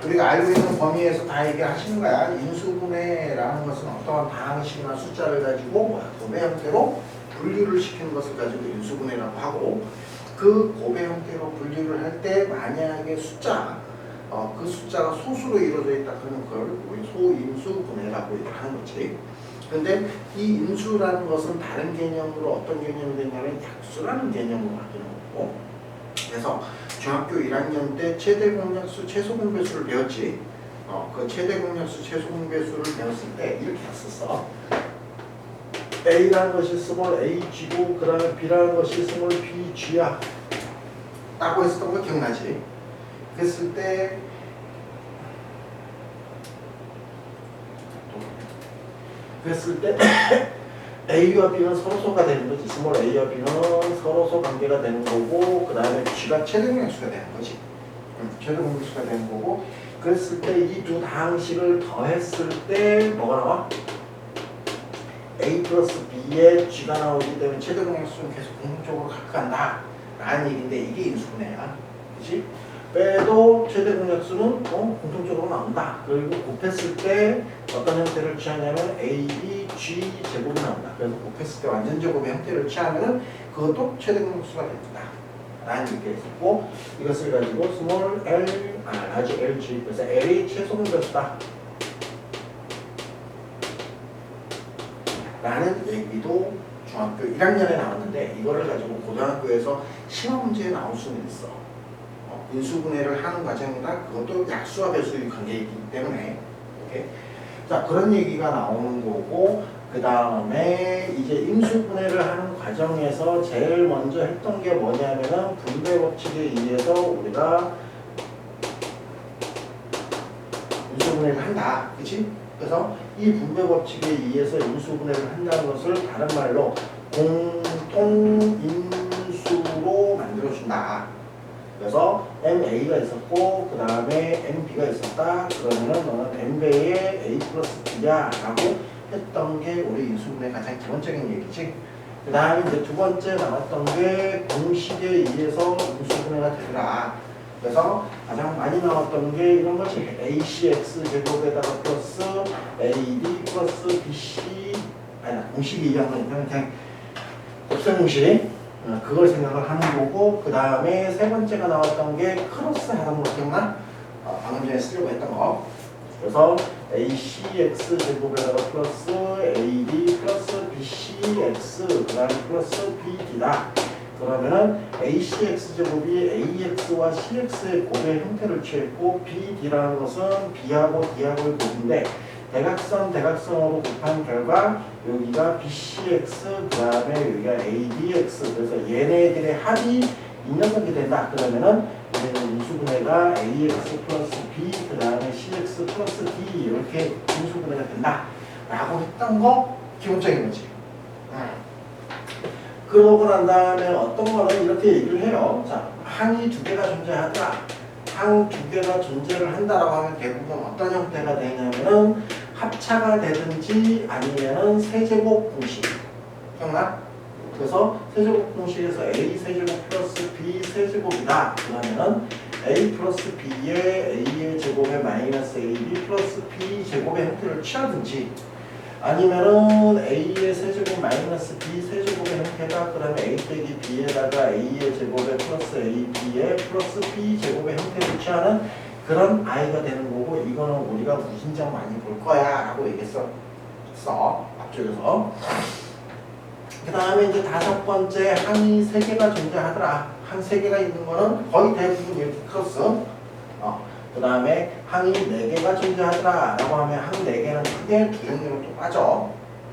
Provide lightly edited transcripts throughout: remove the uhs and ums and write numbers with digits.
우리가 알고 있는 범위에서 다 얘기하시는 거야. 인수분해라는 것은 어떠한 방식이나 숫자를 가지고 곱의 형태로 분류를 시키는 것을 가지고 인수분해라고 하고, 그 곱의 형태로 분류를 할 때 만약에 그 숫자가 소수로 이루어져 있다 그러는 걸 우리 소인수분해라고 얘기하는 거지. 근데 이 인수라는 것은 다른 개념으로 어떤 개념이 되냐면 약수라는 개념으로 바뀌는 거고, 그래서 중학교 1학년 때 최대 공약수, 최소 공배수를 배웠지. 그 최대 공약수, 최소 공배수를 배웠을 때 이렇게 했었어. A라는 것이 스몰 aG고 그 다음에 B라는 것이 스몰 bG야 라고 했었던 거 기억나지? 그랬을 때 A와 B는 서로소가 되는 거지. 스몰 A와 B는 서로소 관계가 되는 거고, 그 다음에 G가 최대 공약수가 되는 거지. 최대 공약수가 되는 거고, 그랬을 때 이 두 다항식을 더했을 때 뭐가 나와? A 플러스 B에 G가 나오기 때문에 최대 공약수는 계속 공통적으로 갖고 간다 라는 얘기인데, 이게 인수분해야. 그치? 빼도 최대 공약수는 공통적으로 나온다. 그리고 곱했을 때 어떤 형태를 취하냐면 A, B, G 제곱이 나온다. 그래서 곱했을 때 완전 제곱의 형태를 취하면은 그것도 최대 공약수가 된다 라는 얘기가 있었고, 이것을 가지고 스몰 L, 라지 LG, 그래서 L이 최소 공배수다 라는 얘기도 중학교 1학년에 나왔는데, 이거를 가지고 고등학교에서 시험 문제에 나올 수는 있어. 인수분해를 하는 과정이다. 그것도 약수와 배수의 관계이기 때문에. 오케이? 자, 그런 얘기가 나오는 거고, 그 다음에 이제 인수분해를 하는 과정에서 제일 먼저 했던 게 뭐냐면은 분배 법칙에 의해서 우리가 인수분해를 한다. 그치? 그래서 이 분배 법칙에 의해서 인수분해를 한다는 것을 다른 말로 공통인수로 만들어준다. 그래서 MA가 있었고 그 다음에 MB가 있었다. 그러면은 너는 M배의 A 플러스 B야 라고 했던 게 우리 인수분해의 가장 기본적인 얘기지. 그 다음에 이제 두 번째 나왔던 게 공식에 의해서 인수분해가 되더라. 그래서 가장 많이 나왔던 게 이런 거지. ACX 제곱에다가 플러스 AD 플러스 BC, 공식이 이해하는 건 그냥 곱셈 공식. 그걸 생각을 하는 거고, 그 다음에 세 번째가 나왔던 게 크로스 하던 거 기억나? 방금 전에 쓰려고 했던 거. 그래서 ACX 제곱에다가 플러스 AD 플러스 BCX 그 다음에 플러스 BD다. 그러면은 ACX 제곱이 AX와 CX의 곱의 형태를 취했고, BD라는 것은 B하고 D하고의 곱인데, 대각선으로 곱한 결과 여기가 BCX 그 다음에 여기가 ADX, 그래서 얘네들의 합이 이 녀석이 된다. 그러면은 우리는 인수분해가 AX 플러스 B 그 다음에 CX 플러스 D 이렇게 인수분해가 된다 라고 했던 거 기본적인 거지. 그러고 난 다음에 어떤 거는 이렇게 얘기를 해요. 자, 항이 두 개가 존재하더라. 항 두 개가 존재를 한다라고 하면 대부분 어떤 형태가 되냐면은 합차가 되든지 아니면은 세제곱 공식. 기억나? 그래서 세제곱 공식에서 A 세제곱 플러스 B 세제곱이다. 그러면은 A 플러스 B의 A의 제곱에 마이너스 AB 플러스 B 제곱의 형태를 취하든지, 아니면은 A의 세제곱 마이너스 B 세제곱의 형태다. 그러면 A 빼기 B에다가 A의 제곱에 플러스 AB의 플러스 B 제곱의 형태를 취하는 그런 아이가 되는 거고, 이거는 우리가 무신장 많이 볼 거야 라고 얘기했어. 앞쪽에서. 그 다음에 이제 다섯 번째, 항이 세 개가 존재하더라. 항 세 개가 있는 거는 거의 대부분 이렇게 크로스. 그 다음에 항이 네 개가 존재하더라 라고 하면 항 네 개는 크게 두 종류로 또 빠져.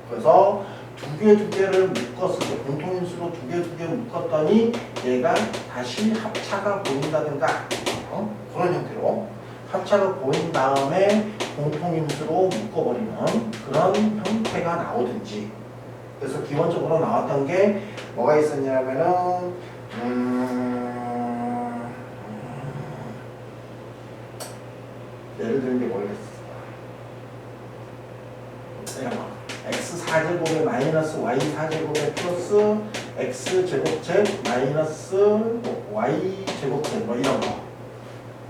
그래서 두 개를 묶었을 때, 공통인수로 두 개 묶었더니 얘가 다시 합차가 보인다든가, 그런 형태로 합차가 보인 다음에 공통인수로 묶어버리는 그런 형태가 나오든지. 그래서 기본적으로 나왔던 게 뭐가 있었냐면은 예를 들면 모르겠어. x4제곱에 마이너스 y4제곱에 플러스 x제곱 z 마이너스 y제곱 z 뭐 이런 거.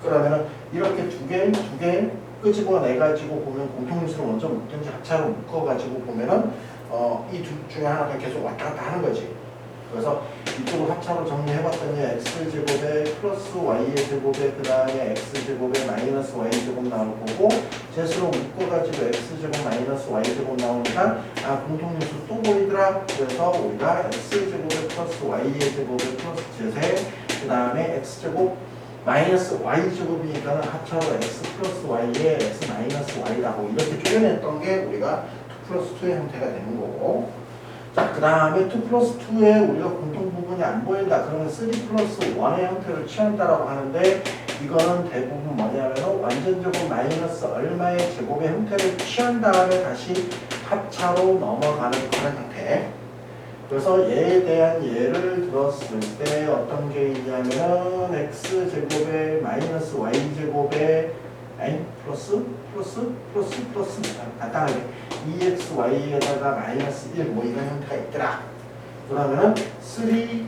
그러면은 이렇게 두 개 끄집어내가지고 보면 공통인수를 먼저 묶든지 합차로 묶어가지고 보면은 이 둘 중에 하나가 계속 왔다 갔다 하는 거지. 그래서 이쪽을 합차로 정리해봤더니 x제곱에 플러스 y의 제곱에 그 다음에 x제곱에 마이너스 y제곱 나올 거고 셋으로 묶어가지고 x제곱 마이너스 y제곱 나오니까 공통인수 또 보이더라. 그래서 우리가 x제곱에 플러스 y의 제곱에 플러스 zet에 그 다음에 x제곱 마이너스 y제곱이니까 합차로 x 플러스 y에 x 마이너스 y라고 이렇게 표현했던 게 우리가 2 플러스 2의 형태가 되는 거고, 자, 그 다음에 2 플러스 2에 우리가 공통 부분이 안 보인다. 그러면 3 플러스 1의 형태를 취한다라고 하는데 이거는 대부분 뭐냐면 완전 제곱 마이너스 얼마의 제곱의 형태를 취한 다음에 다시 합차로 넘어가는 그런 형태. 그래서 얘에 대한 예를 들었을 때 어떤 게 있냐면 x제곱에 마이너스 y제곱에 n 플러스 간단하게 2xy에다가 마이너스 1 뭐 이런 형태가 있더라. 그러면은 2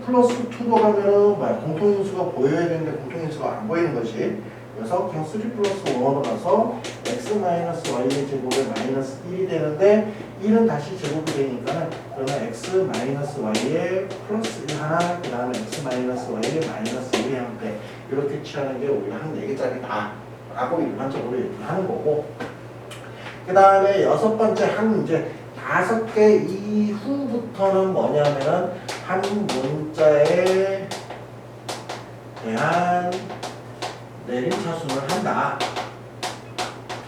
플러스 2로 가면은 뭐야? 공통인수가 보여야 되는데 공통인수가 안 보이는 거지. 그래서 그냥 3 플러스 1으로 가서 x 마이너스 y의 제곱에 마이너스 1이 되는데 1은 다시 제곱이 되니까 그러면 x 마이너스 y에 플러스 1 하나 그 다음에 x 마이너스 y에 마이너스 1의 형태 이렇게 취하는 게 우리가 한 4개짜리다 라고 일반적으로 얘기를 하는 거고, 그 다음에 여섯 번째 한 문제 5개 이후부터는 뭐냐면은 한 문자에 대한 내림차순을 한다.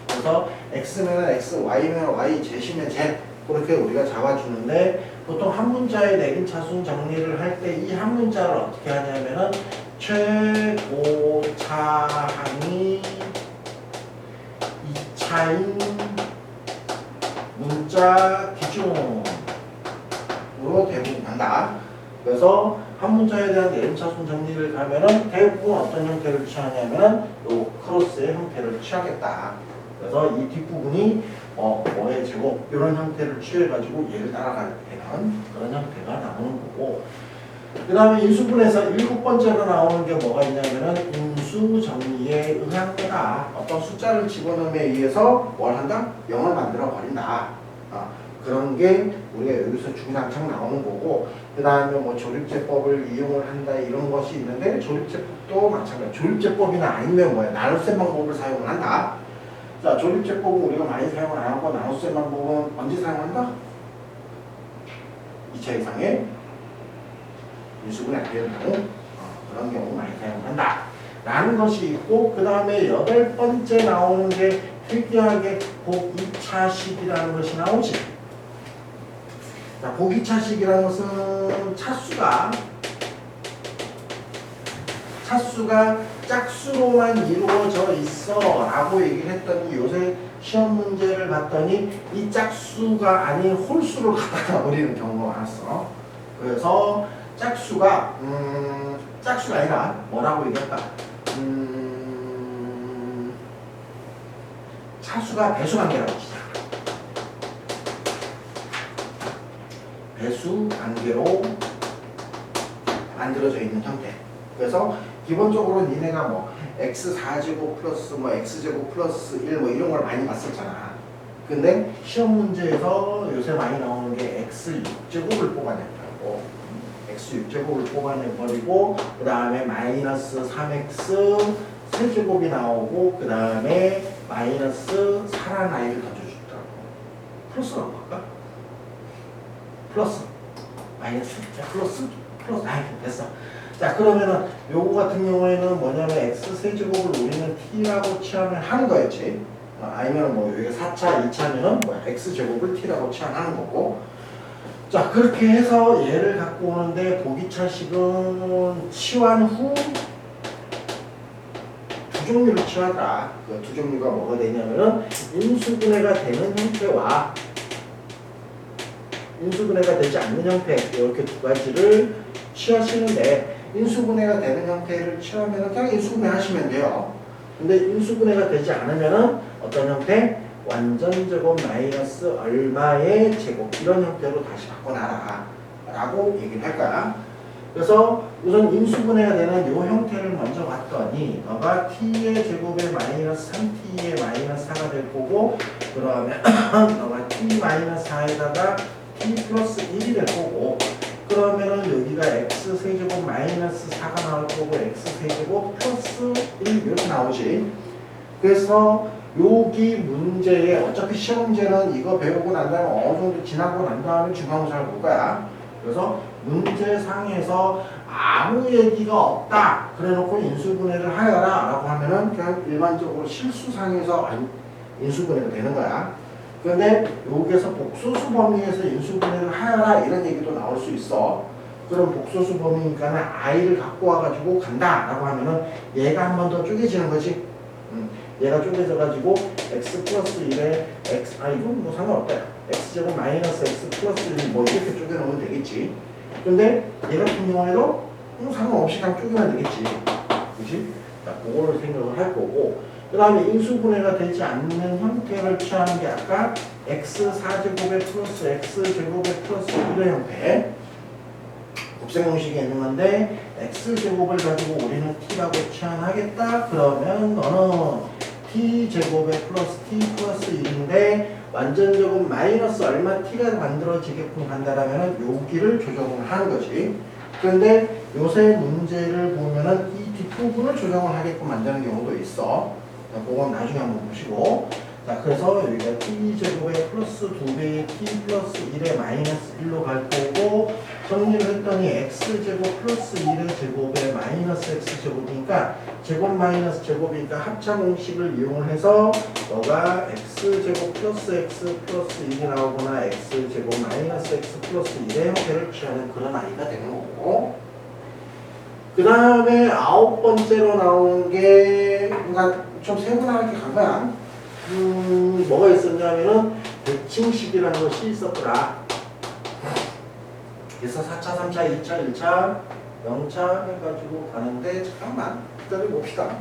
그래서 x면 x, y면 y, z시면 z 그렇게 우리가 잡아주는데 보통 한 문자의 내림차순 정리를 할 때 이 한 문자를 어떻게 하냐면은 최고차항이 2차인 문자 기준으로 대부분 간다. 그래서 한 문자에 대한 내림차순 정리를 가면은 대부분 어떤 형태를 취하냐면은 요 크로스의 형태를 취하겠다. 그래서 이 뒷부분이 뭐의 제곱 이런 형태를 취해가지고 얘를 따라가게 되는 그런 형태가 나오는 거고, 그 다음에 인수분해서 7번째로 나오는 게 뭐가 있냐면은 인수 정리에 의한 거다. 어떤 숫자를 집어넣음에 의해서 뭘 한다? 0을 만들어 버린다. 그런 게 우리가 여기서 주구장창 나오는 거고, 그 다음에 뭐 조립제법을 이용을 한다 이런 것이 있는데 조립제법도 마찬가지. 조립제법이나 아니면 뭐야? 나눗셈 방법을 사용을 한다. 자, 조립제법은 우리가 많이 사용을 안 하고 나눗셈 방법은 언제 사용한다? 2차 이상의 인수분해 안 되는 경우 그런 경우 많이 사용한다 라는 것이 있고, 그 다음에 8번째 나오는 게 특이하게 복2차식이라는 것이 나오지. 자, 복2차식이라는 것은 차수가 짝수로만 이루어져 있어 라고 얘기를 했더니 요새 시험 문제를 봤더니 이 짝수가 아닌 홀수를 갖다가 버리는 경우가 많았어. 그래서 짝수가 아니라 뭐라고 얘기할까? 차수가 배수관계라고 치자. 배수관계로 만들어져 있는 형태. 그래서 기본적으로 니네가 뭐 x4제곱 플러스 뭐 x제곱 플러스 1 뭐 이런 걸 많이 봤었잖아. 근데 시험 문제에서 요새 많이 나오는 게 x6제곱을 뽑아냈다고. x6제곱을 뽑아내버리고 그 다음에 마이너스 3x 세제곱이 나오고 그 다음에 마이너스 4라는 아이를 던져주더라고. 플러스라고 할까? 플러스 마이너스 플러스 됐어. 자, 그러면은 요거 같은 경우에는 뭐냐면 x 세제곱을 우리는 t라고 취하면 하는 거였지. 아니면 뭐 여기 4차 2차면은 뭐 x 제곱을 t라고 취하는 거고. 자, 그렇게 해서 얘를 갖고 오는데 보기차식은 치환 후 두 종류를 취하더라. 그 두 종류가 뭐가 되냐면은 인수분해가 되는 형태와 인수분해가 되지 않는 형태 이렇게 두 가지를 취하시는데, 인수분해가 되는 형태를 취하면 그냥 인수분해 하시면 돼요. 근데 인수분해가 되지 않으면은 어떤 형태? 완전 제곱 마이너스 얼마의 제곱 이런 형태로 다시 바꿔놔라 라고 얘기를 할 거야. 그래서 우선 인수분해가 되는 이 형태를 먼저 봤더니 너가 t의 제곱에 마이너스 3t의 마이너스 4가 될 거고 그러면 너가 t-4에다가 t 플러스 1이 될 거고 그러면은 여기가 x 세제곱 마이너스 4가 나올 거고 x 세제곱 플러스 1 이렇게 나오지. 그래서 여기 문제에 어차피 시험 문제는 이거 배우고 난 다음에 어느 정도 지나고 난 다음에 중간고사를 볼 거야. 그래서 문제상에서 아무 얘기가 없다 그래놓고 인수분해를 하여라 라고 하면은 그냥 일반적으로 실수상에서 인수분해가 되는 거야. 그런데 여기에서 복소수 범위에서 인수분해를 하여라 이런 얘기도 나올 수 있어. 그럼 복소수 범위니까는 i를 갖고 와가지고 간다 라고 하면은 얘가 한 번 더 쪼개지는 거지. 얘가 쪼개져가지고 x 플러스 1에 x 이건 뭐 상관없다. x제곱 마이너스 x 플러스 1 뭐 이렇게 쪼개놓으면 되겠지. 근데 얘 같은 경우에도 상관없이 그냥 쪼개면 되겠지. 그치? 자, 그거를 생각을 할 거고 그 다음에 인수분해가 되지 않는 형태를 취하는 게 아까 x 4제곱에 플러스 x 제곱에 플러스 1의 형태 곱셈공식에 있는 건데 x제곱을 가지고 우리는 t라고 취한하겠다 그러면 너는 t제곱에 플러스 t 플러스 1인데 완전 제곱 마이너스 얼마 t가 만들어지게끔 간다라면 여기를 조정을 하는 거지. 그런데 요새 문제를 보면은 이 뒷부분을 조정을 하게끔 만드는 경우도 있어. 그건 나중에 한번 보시고. 자, 그래서 여기가 t제곱에 플러스 2배의 t 플러스 1에 마이너스 1로 갈 거고 정리를 했더니 x제곱 플러스 1의 제곱에 마이너스 x제곱이니까 제곱 마이너스 제곱이니까 합차공식을 이용을 해서 너가 x제곱 플러스 x 플러스 1이 나오거나 x제곱 마이너스 x 플러스 1의 형태를 취하는 그런 아이가 되는 거고 그 다음에 9번째로 나오는 게 그러니까 좀 세분화하게 간 거야. 뭐가 있었냐면은 대칭식이라는 것이 있었더라. 그래서 4차, 3차, 2차, 1차, 0차 해가지고 가는데 잠깐만 기다려 봅시다.